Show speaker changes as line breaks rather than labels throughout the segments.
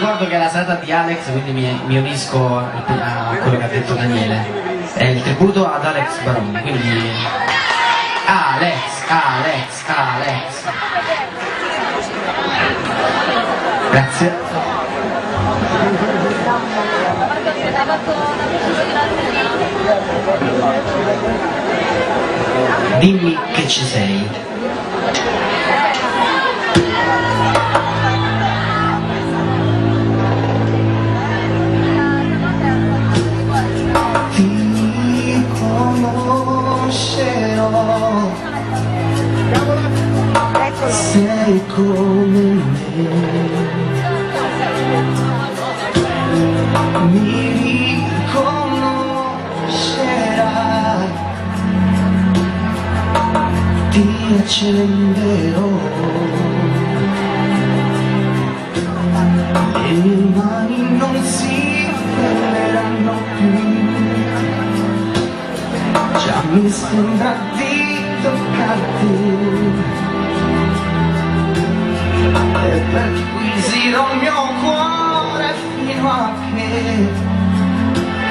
ricordo che è la serata di Alex, quindi mi unisco a quello che ha detto Daniele. È il tributo ad Alex Baroni, quindi Alex. Grazie. Dimmi che ci sei.
Ti conoscerò, sei come me, mi riconoscerai, ti accenderò, le mie mani non si fermeranno più, già mi sembra di toccarti, e perquisirò il mio cuore fino a che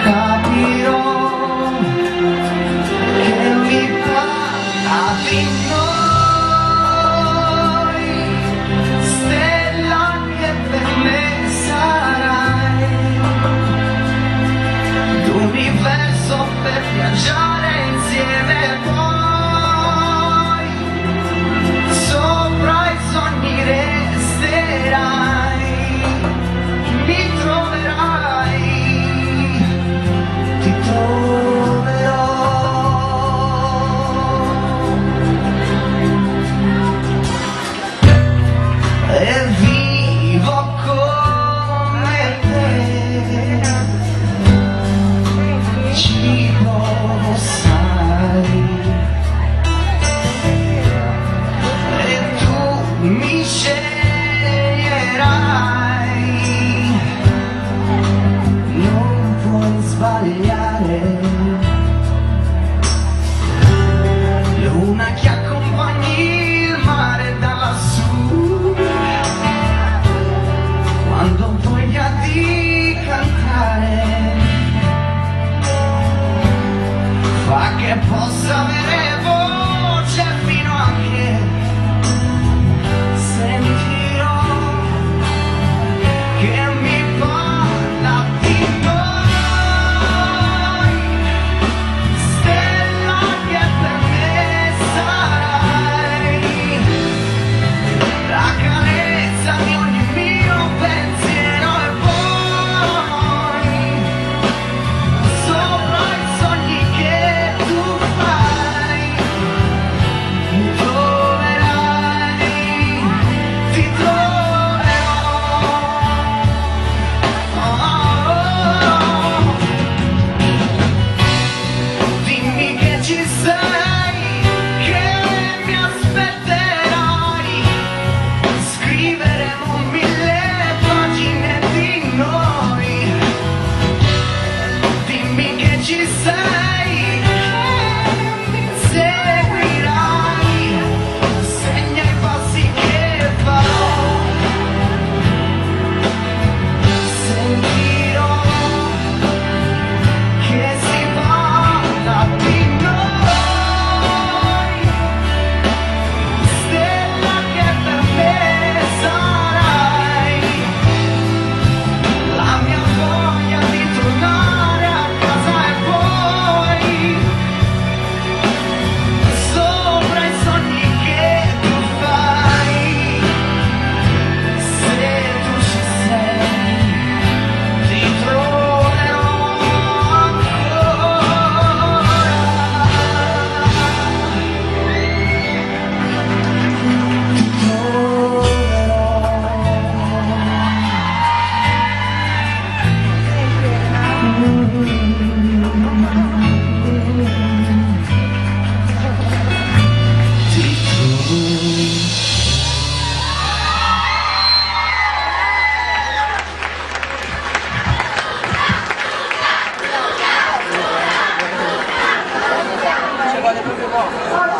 capirò che mi parla di noi, stella che per me sarai, l'universo per viaggiare insieme poi, sopra i sogni resterai, mi troverai, ti troverò. E vivo come te, ci sai, e tu mi sceglierai, non puoi sbagliare, luna che accompagni il mare da lassù, quando ho voglia di cantare, fa che possa avere voce fino a che sentirò che mi parla di noi, stella che per me sarai, la carezza di ogni mio pensiero, e poi sopra i sogni che tu fai, mi troverai, ti troverò. Dimmi che ci sei, che mi aspetterai, scriveremo 1000 pagine di noi. Dimmi che ci sei, che mi seguirai, segna i passi che farò, sentirò che si parla di noi, stella che per me sarai, la mia voglia di tornare a casa, e poi sopra i sogni che tu fai, se tu ci sei, ti troverò
Ci vuole proprio poco.